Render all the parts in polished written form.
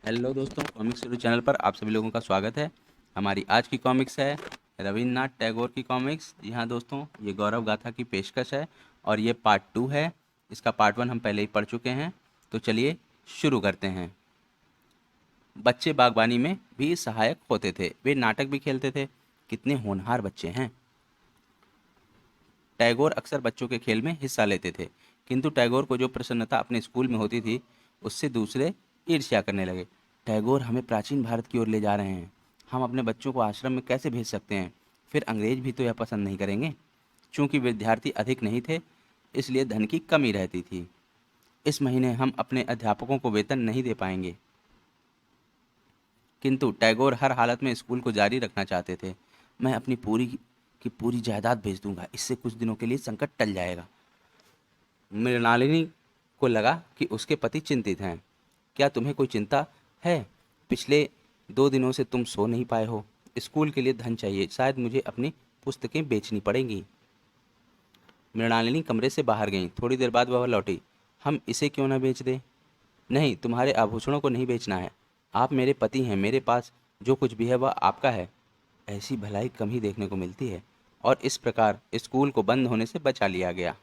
Hello दोस्तों, comics गुरु channel पर आप सभी लोगों का स्वागत है। हमारी आज की कॉमिक्स है रविन्द्रनाथ टैगोर की कॉमिक्स। जी हाँ दोस्तों, ये गौरव गाथा की पेशकश है और ये पार्ट 2 है। इसका पार्ट 1 हम पहले ही पढ़ चुके हैं। तो चलिए शुरू करते हैं। बच्चे बागवानी में भी सहायक होते थे, वे नाटक भी खेलते थे। कितने होनहार बच्चे हैं। टैगोर अक्सर बच्चों के खेल में हिस्सा लेते थे, किंतु टैगोर को जो प्रसन्नता अपने स्कूल में होती थी उससे दूसरे ईर्ष्या करने लगे। टैगोर हमें प्राचीन भारत की ओर ले जा रहे हैं। हम अपने बच्चों को आश्रम में कैसे भेज सकते हैं? फिर अंग्रेज भी तो यह पसंद नहीं करेंगे। चूंकि विद्यार्थी अधिक नहीं थे, इसलिए धन की कमी रहती थी। इस महीने हम अपने अध्यापकों को वेतन नहीं दे पाएंगे। किंतु टैगोर हर हालत में स्कूल को जारी रखना चाहते थे। मैं अपनी पूरी की पूरी जायदाद भेज दूंगा, इससे कुछ दिनों के लिए संकट टल जाएगा। मृणालिनी को लगा कि उसके पति चिंतित हैं। क्या तुम्हें कोई चिंता है? पिछले 2 दिनों से तुम सो नहीं पाए हो। स्कूल के लिए धन चाहिए, शायद मुझे अपनी पुस्तकें बेचनी पड़ेंगी। मृणालिनी कमरे से बाहर गईं। थोड़ी देर बाद वह लौटी। हम इसे क्यों ना बेच दें? नहीं, तुम्हारे आभूषणों को नहीं बेचना है। आप मेरे पति हैं, मेरे पास जो कुछ भी है वह आपका है। ऐसी भलाई कम ही देखने को मिलती है। और इस प्रकार स्कूल को बंद होने से बचा लिया गया।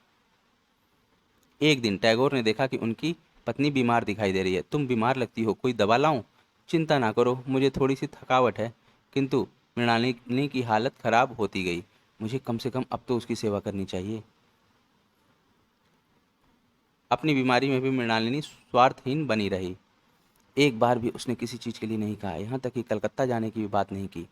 एक दिन टैगोर ने देखा कि उनकी पत्नी बीमार दिखाई दे रही है। तुम बीमार लगती हो, कोई दवा लाऊं? चिंता ना करो, मुझे थोड़ी सी थकावट है। किंतु मृणालिनी की हालत खराब होती गई। मुझे कम से कम अब तो उसकी सेवा करनी चाहिए। अपनी बीमारी में भी मृणालिनी स्वार्थहीन बनी रही। एक बार भी उसने किसी चीज़ के लिए नहीं कहा, यहाँ तक कि कलकत्ता जाने की भी बात नहीं की।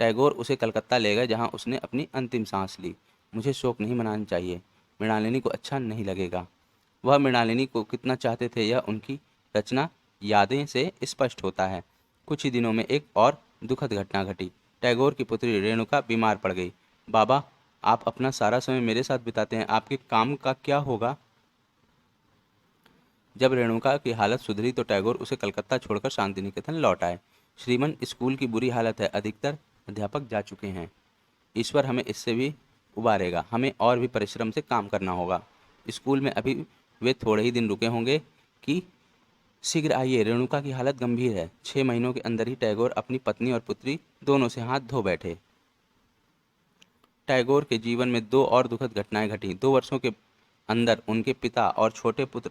टैगोर उसे कलकत्ता ले गए, जहाँ उसने अपनी अंतिम सांस ली। मुझे शोक नहीं मनाना चाहिए, मृणालिनी को अच्छा नहीं लगेगा। वह मृणालिनी को कितना चाहते थे यह उनकी रचना यादें से स्पष्ट होता है। कुछ ही दिनों में एक और दुखद घटना घटी। टैगोर की पुत्री रेणुका बीमार पड़ गई। बाबा, आप अपना सारा समय मेरे साथ बिताते हैं, आपके काम का क्या होगा? जब रेणुका की हालत सुधरी तो टैगोर उसे कलकत्ता छोड़कर शांति निकेतन लौट आए। श्रीमन, स्कूल की बुरी हालत है, अधिकतर अध्यापक जा चुके हैं। ईश्वर हमें इससे भी उबारेगा, हमें और भी परिश्रम से काम करना होगा। स्कूल में अभी वे थोड़े ही दिन रुके होंगे कि शीघ्र आइए, रेणुका की हालत गंभीर है। 6 महीनों के अंदर ही टैगोर अपनी पत्नी और पुत्री दोनों से हाथ धो बैठे। टैगोर के जीवन में दो और दुखद घटनाएं घटीं। 2 वर्षों के अंदर उनके पिता और छोटे पुत्र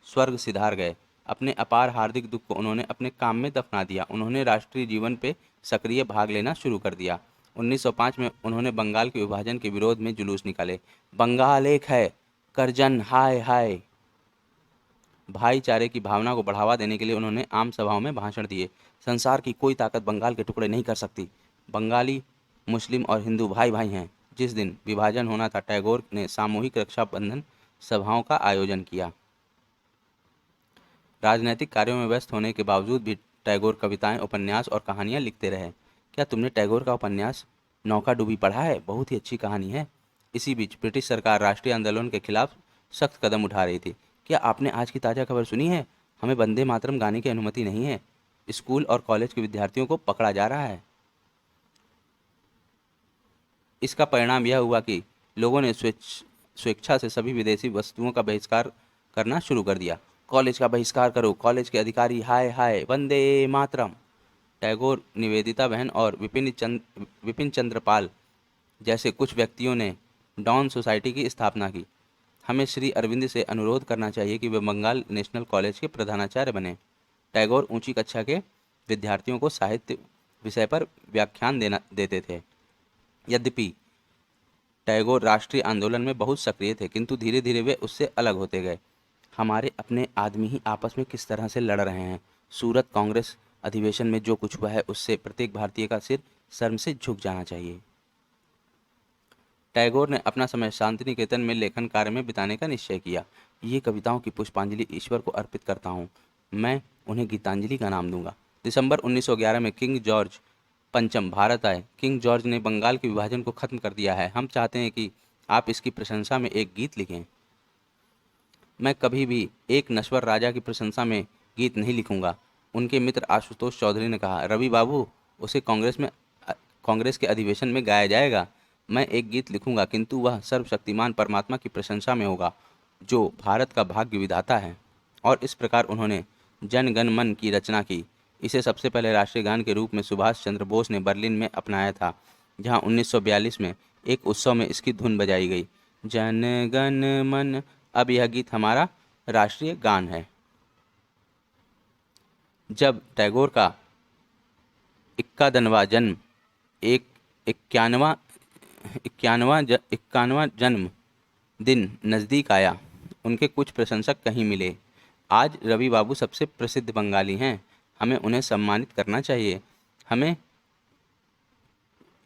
स्वर्ग सिधार गए। अपने अपार हार्दिक दुख को उन्होंने अपने काम में दफना दिया। उन्होंने राष्ट्रीय जीवन पे सक्रिय भाग लेना शुरू कर दिया। 1905 में उन्होंने बंगाल के विभाजन के विरोध में जुलूस निकाले। बंगाल एक है, करजन हाय हाय। भाईचारे की भावना को बढ़ावा देने के लिए उन्होंने आम सभाओं में भाषण दिए। संसार की कोई ताकत बंगाल के टुकड़े नहीं कर सकती। बंगाली, मुस्लिम और हिंदू भाई भाई हैं। जिस दिन विभाजन होना था, टैगोर ने सामूहिक रक्षाबंधन सभाओं का आयोजन किया। राजनैतिक कार्यों में व्यस्त होने के बावजूद भी टैगोर कविताएं, उपन्यास और कहानियां लिखते रहे। क्या तुमने टैगोर का उपन्यास नौकाडूबी पढ़ा है? बहुत ही अच्छी कहानी है। इसी बीच ब्रिटिश सरकार राष्ट्रीय आंदोलन के खिलाफ सख्त कदम उठा रही थी। क्या आपने आज की ताज़ा खबर सुनी है? हमें वंदे मातरम गाने की अनुमति नहीं है। स्कूल और कॉलेज के विद्यार्थियों को पकड़ा जा रहा है। इसका परिणाम यह हुआ कि लोगों ने स्वेच्छा से सभी विदेशी वस्तुओं का बहिष्कार करना शुरू कर दिया। कॉलेज का बहिष्कार करो, कॉलेज के अधिकारी हाय हाय वंदे मातरम। टैगोर, निवेदिता बहन और विपिन चंद्र पाल जैसे कुछ व्यक्तियों ने डॉन सोसाइटी की स्थापना की। हमें श्री अरविंद से अनुरोध करना चाहिए कि वे बंगाल नेशनल कॉलेज के प्रधानाचार्य बने। टैगोर ऊंची कक्षा के विद्यार्थियों को साहित्य विषय पर व्याख्यान देना देते थे। यद्यपि टैगोर राष्ट्रीय आंदोलन में बहुत सक्रिय थे, किंतु धीरे धीरे वे उससे अलग होते गए। हमारे अपने आदमी ही आपस में किस तरह से लड़ रहे हैं। सूरत कांग्रेस अधिवेशन में जो कुछ हुआ है उससे प्रत्येक भारतीय का सिर शर्म से झुक जाना चाहिए। टैगोर ने अपना समय शांति निकेतन में लेखन कार्य में बिताने का निश्चय किया। ये कविताओं की पुष्पांजलि ईश्वर को अर्पित करता हूँ। मैं उन्हें गीतांजलि का नाम दूंगा। दिसंबर 1911 में किंग जॉर्ज पंचम भारत आए। किंग जॉर्ज ने बंगाल के विभाजन को खत्म कर दिया है। हम चाहते हैं कि आप इसकी प्रशंसा में एक गीत लिखें। मैं कभी भी एक नश्वर राजा की प्रशंसा में गीत नहीं लिखूंगा, उनके मित्र आशुतोष चौधरी ने कहा। रवि बाबू, उसे कांग्रेस के अधिवेशन में गाया जाएगा। मैं एक गीत लिखूंगा, किंतु वह सर्वशक्तिमान परमात्मा की प्रशंसा में होगा, जो भारत का भाग्य विधाता है। और इस प्रकार उन्होंने जन गण मन की रचना की। इसे सबसे पहले राष्ट्रीय गान के रूप में सुभाष चंद्र बोस ने बर्लिन में अपनाया था, जहां 1942 में एक उत्सव में इसकी धुन बजाई गई। जन गण मन, अब यह गीत हमारा राष्ट्रीय गान है। जब टैगोर का इक्यावनवा जन्म एक इक्यानवा इक्यानवा जन्म दिन नज़दीक आया, उनके कुछ प्रशंसक कहीं मिले। आज रवि बाबू सबसे प्रसिद्ध बंगाली हैं, हमें उन्हें सम्मानित करना चाहिए। हमें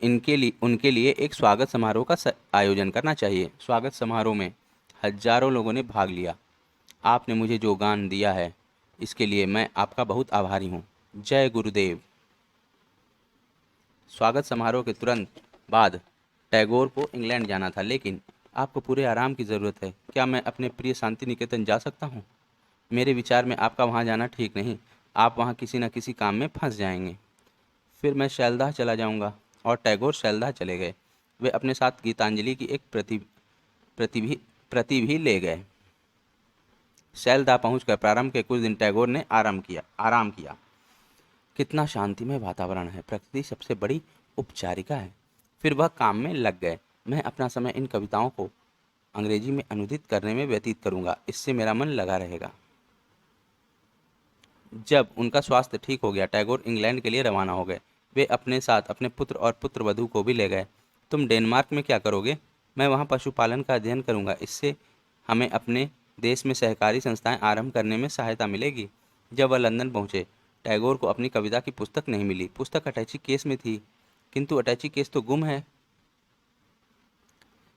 उनके लिए एक स्वागत समारोह का आयोजन करना चाहिए। स्वागत समारोह में हजारों लोगों ने भाग लिया। आपने मुझे जो गान दिया है, इसके लिए मैं आपका बहुत आभारी हूँ। जय गुरुदेव। स्वागत समारोह के तुरंत बाद टैगोर को इंग्लैंड जाना था, लेकिन आपको पूरे आराम की ज़रूरत है। क्या मैं अपने प्रिय शांति निकेतन जा सकता हूँ? मेरे विचार में आपका वहाँ जाना ठीक नहीं। आप वहाँ किसी न किसी काम में फंस जाएंगे। फिर मैं शैलदाह चला जाऊँगा। और टैगोर शैलदाह चले गए। वे अपने साथ गीतांजलि की एक प्रति भी ले गए। शैलदाह पहुंचकर प्रारंभ के कुछ दिन टैगोर ने आराम किया। कितना शांतिमय वातावरण है, प्रकृति सबसे बड़ी उपचारिका है। फिर वह काम में लग गए। मैं अपना समय इन कविताओं को अंग्रेजी में अनुदित करने में व्यतीत करूंगा, इससे मेरा मन लगा रहेगा। जब उनका स्वास्थ्य ठीक हो गया, टैगोर इंग्लैंड के लिए रवाना हो गए। वे अपने साथ अपने पुत्र और पुत्रवधू को भी ले गए। तुम डेनमार्क में क्या करोगे? मैं वहाँ पशुपालन का अध्ययन करूँगा। इससे हमें अपने देश में सहकारी संस्थाएं आरंभ करने में सहायता मिलेगी। जब वह लंदन पहुँचे, टैगोर को अपनी कविता की पुस्तक नहीं मिली। पुस्तक अटैची केस में थी, किंतु अटैची केस तो गुम है।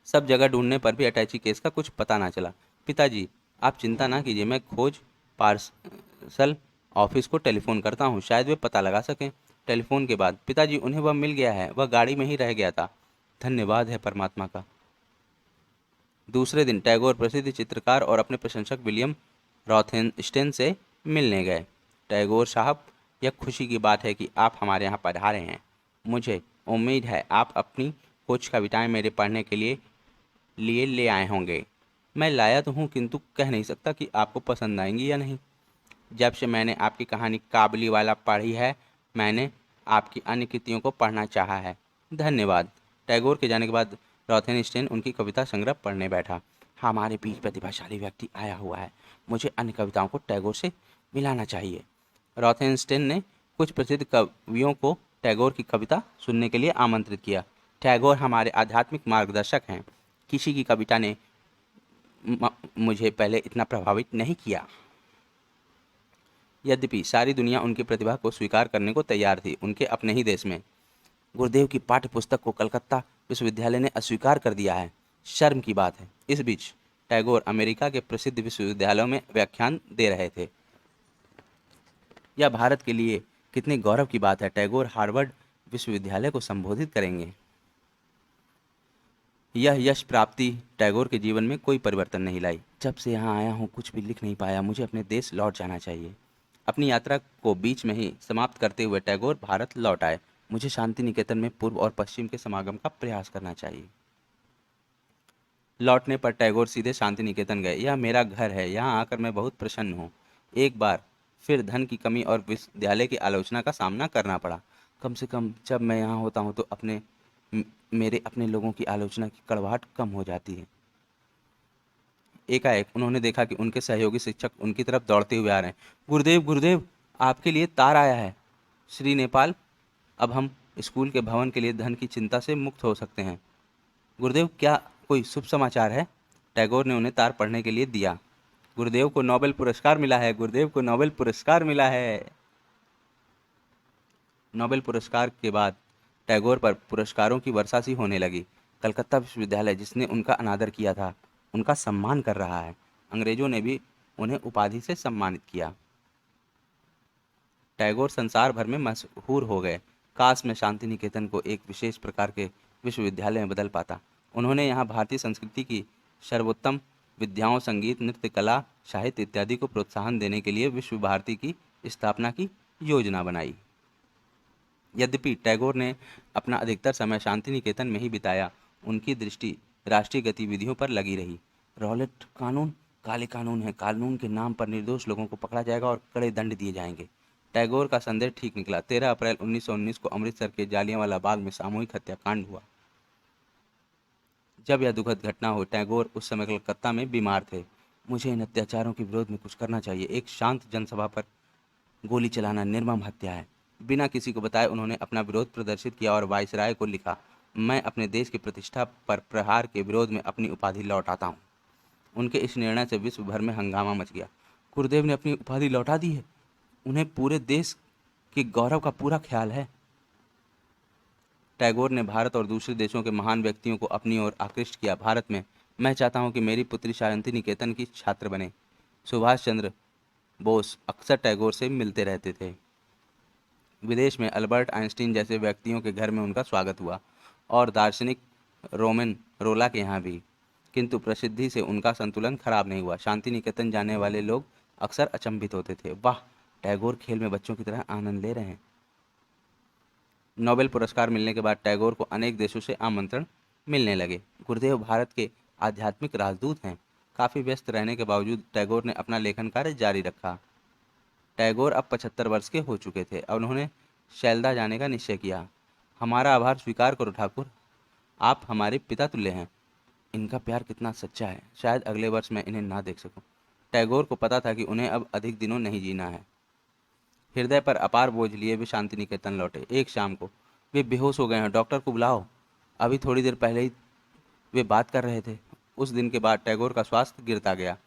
सब जगह ढूंढने पर भी अटैची केस का कुछ पता ना चला। पिताजी, आप चिंता ना कीजिए, मैं खोज पार्सल ऑफिस को टेलीफोन करता हूँ, शायद वे पता लगा सकें। टेलीफोन के बाद, पिताजी उन्हें वह मिल गया है, वह गाड़ी में ही रह गया था। धन्यवाद है परमात्मा का। दूसरे दिन टैगोर प्रसिद्ध चित्रकार और अपने प्रशंसक विलियम रॉथेनस्टेन से मिलने गए। टैगोर साहब, यह खुशी की बात है कि आप हमारे यहाँ पधारे हैं। मुझे उम्मीद है आप अपनी कुछ कविताएं मेरे पढ़ने के लिए ले आए होंगे। मैं लाया तो हूँ, किंतु कह नहीं सकता कि आपको पसंद आएंगी या नहीं। जब से मैंने आपकी कहानी काबली वाला पढ़ी है, मैंने आपकी अन्य कृतियों को पढ़ना चाहा है। धन्यवाद। टैगोर के जाने के बाद रॉथेनस्टेन उनकी कविता संग्रह पढ़ने बैठा। हमारे बीच प्रतिभाशाली व्यक्ति आया हुआ है, मुझे अन्य कविताओं को टैगोर से मिलाना चाहिए। रॉथेनस्टेन ने कुछ प्रसिद्ध कवियों को टैगोर की कविता सुनने के लिए आमंत्रित किया। टैगोर हमारे आध्यात्मिक मार्गदर्शक हैं। किसी की कविता ने मुझे पहले इतना प्रभावित नहीं किया। यद्यपि सारी दुनिया उनकी प्रतिभा को स्वीकार करने को तैयार थी, उनके अपने ही देश में गुरुदेव की पाठ्य पुस्तक को कलकत्ता विश्वविद्यालय ने अस्वीकार कर दिया है। शर्म की बात है। इस बीच टैगोर अमेरिका के प्रसिद्ध विश्वविद्यालयों में व्याख्यान दे रहे थे। यह भारत के लिए कितने गौरव की बात है। टैगोर हार्वर्ड विश्वविद्यालय को संबोधित करेंगे। यह यश प्राप्ति टैगोर के जीवन में कोई परिवर्तन नहीं लाई। जब से यहाँ आया हूँ कुछ भी लिख नहीं पाया, मुझे अपने देश लौट जाना चाहिए। अपनी यात्रा को बीच में ही समाप्त करते हुए टैगोर भारत लौट आए। मुझे शांति निकेतन में पूर्व और पश्चिम के समागम का प्रयास करना चाहिए। लौटने पर टैगोर सीधे शांति निकेतन गए। यह मेरा घर है, यहाँ आकर मैं बहुत प्रसन्न हूँ। एक बार फिर धन की कमी और विश्वविद्यालय की आलोचना का सामना करना पड़ा। कम से कम जब मैं यहाँ होता हूँ तो मेरे अपने लोगों की आलोचना की कड़वाहट कम हो जाती है। एकाएक उन्होंने देखा कि उनके सहयोगी शिक्षक उनकी तरफ दौड़ते हुए आ रहे हैं। गुरुदेव, गुरुदेव, आपके लिए तार आया है। श्री नेपाल, अब हम स्कूल के भवन के लिए धन की चिंता से मुक्त हो सकते हैं। गुरुदेव, क्या कोई शुभ समाचार है? टैगोर ने उन्हें तार पढ़ने के लिए दिया। गुरुदेव को नोबेल पुरस्कार मिला है, गुरुदेव को नोबेल पुरस्कार मिला है। नोबेल पुरस्कार के बाद टैगोर पर पुरस्कारों की वर्षा सी होने लगी। कलकत्ता विश्वविद्यालय, जिसने उनका अनादर किया था, उनका सम्मान कर रहा है। अंग्रेजों ने भी उन्हें उपाधि से सम्मानित किया। टैगोर संसार भर में मशहूर हो गए। काश मैं शांति निकेतन को एक विशेष प्रकार के विश्वविद्यालय में बदल पाता। उन्होंने यहाँ भारतीय संस्कृति की सर्वोत्तम विद्याओं, संगीत, नृत्य, कला, साहित्य इत्यादि को प्रोत्साहन देने के लिए विश्व भारती की स्थापना की योजना बनाई। यद्यपि टैगोर ने अपना अधिकतर समय शांति निकेतन में ही बिताया, उनकी दृष्टि राष्ट्रीय गतिविधियों पर लगी रही। रॉलेट कानून काले कानून है, कानून के नाम पर निर्दोष लोगों को पकड़ा जाएगा और कड़े दंड दिए जाएंगे। टैगोर का संदेश ठीक निकला। 13 अप्रैल 1919 को अमृतसर के जालियांवाला बाग में सामूहिक हत्याकांड हुआ। जब यह दुखद घटना हुई, टैगोर उस समय कलकत्ता में बीमार थे। मुझे इन अत्याचारों के विरोध में कुछ करना चाहिए। एक शांत जनसभा पर गोली चलाना निर्मम हत्या है। बिना किसी को बताए उन्होंने अपना विरोध प्रदर्शित किया और वायसराय को लिखा, मैं अपने देश की प्रतिष्ठा पर प्रहार के विरोध में अपनी उपाधि लौटाता हूँ। उनके इस निर्णय से विश्व भर में हंगामा मच गया। गुरुदेव ने अपनी उपाधि लौटा दी है, उन्हें पूरे देश के गौरव का पूरा ख्याल है। टैगोर ने भारत और दूसरे देशों के महान व्यक्तियों को अपनी ओर आकृष्ट किया। भारत में मैं चाहता हूं कि मेरी पुत्री शांति निकेतन की छात्र बने। सुभाष चंद्र बोस अक्सर टैगोर से मिलते रहते थे। विदेश में अल्बर्ट आइंस्टीन जैसे व्यक्तियों के घर में उनका स्वागत हुआ और दार्शनिक रोमन रोला के यहाँ भी। किंतु प्रसिद्धि से उनका संतुलन खराब नहीं हुआ। शांति निकेतन जाने वाले लोग अक्सर अचंभित होते थे, वाह, टैगोर खेल में बच्चों की तरह आनंद ले रहे हैं। नोबेल पुरस्कार मिलने के बाद टैगोर को अनेक देशों से आमंत्रण मिलने लगे। गुरुदेव भारत के आध्यात्मिक राजदूत हैं। काफ़ी व्यस्त रहने के बावजूद टैगोर ने अपना लेखन कार्य जारी रखा। टैगोर अब 75 वर्ष के हो चुके थे। अब उन्होंने शैलदा जाने का निश्चय किया। हमारा आभार स्वीकार करो ठाकुर, आप हमारे पिता तुल्य हैं। इनका प्यार कितना सच्चा है, शायद अगले वर्ष मैं इन्हें ना देख सकूं। टैगोर को पता था कि उन्हें अब अधिक दिनों नहीं जीना है। हृदय पर अपार बोझ लिए वे शांति निकेतन लौटे। एक शाम को वे बेहोश हो गए हैं, डॉक्टर को बुलाओ। अभी थोड़ी देर पहले ही वे बात कर रहे थे। उस दिन के बाद टैगोर का स्वास्थ्य गिरता गया।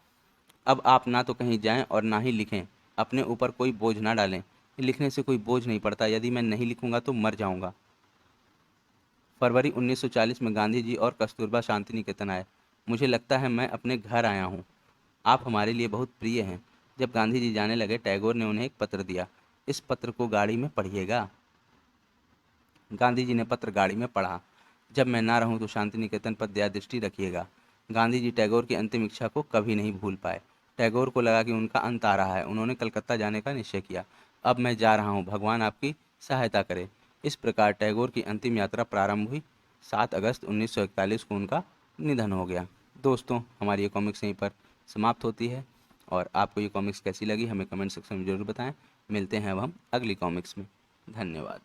अब आप ना तो कहीं जाएं और ना ही लिखें। अपने ऊपर कोई बोझ ना डालें। लिखने से कोई बोझ नहीं पड़ता। यदि मैं नहीं लिखूंगा तो मर जाऊंगा। फरवरी 1940 में गांधी जी और कस्तूरबा शांति निकेतन आए। मुझे लगता है मैं अपने घर आया हूँ। आप हमारे लिए बहुत प्रिय हैं। जब गांधी जी जाने लगे, टैगोर ने उन्हें एक पत्र दिया। इस पत्र को गाड़ी में पढ़िएगा। गांधी जी ने पत्र गाड़ी में पढ़ा। जब मैं ना रहूं तो शांति निकेतन पर दया दृष्टि रखिएगा। गांधी जी टैगोर की अंतिम इच्छा को कभी नहीं भूल पाए। टैगोर को लगा कि उनका अंत आ रहा है। उन्होंने कलकत्ता जाने का निश्चय किया। अब मैं जा रहा हूँ, भगवान आपकी सहायता करे। इस प्रकार टैगोर की अंतिम यात्रा प्रारंभ हुई। 7 अगस्त 1941 को उनका निधन हो गया। दोस्तों, हमारी ये कॉमिक्स यहीं पर समाप्त होती है और आपको ये कॉमिक्स कैसी लगी हमें कमेंट सेक्शन में ज़रूर बताएं। मिलते हैं अब हम अगली कॉमिक्स में। धन्यवाद।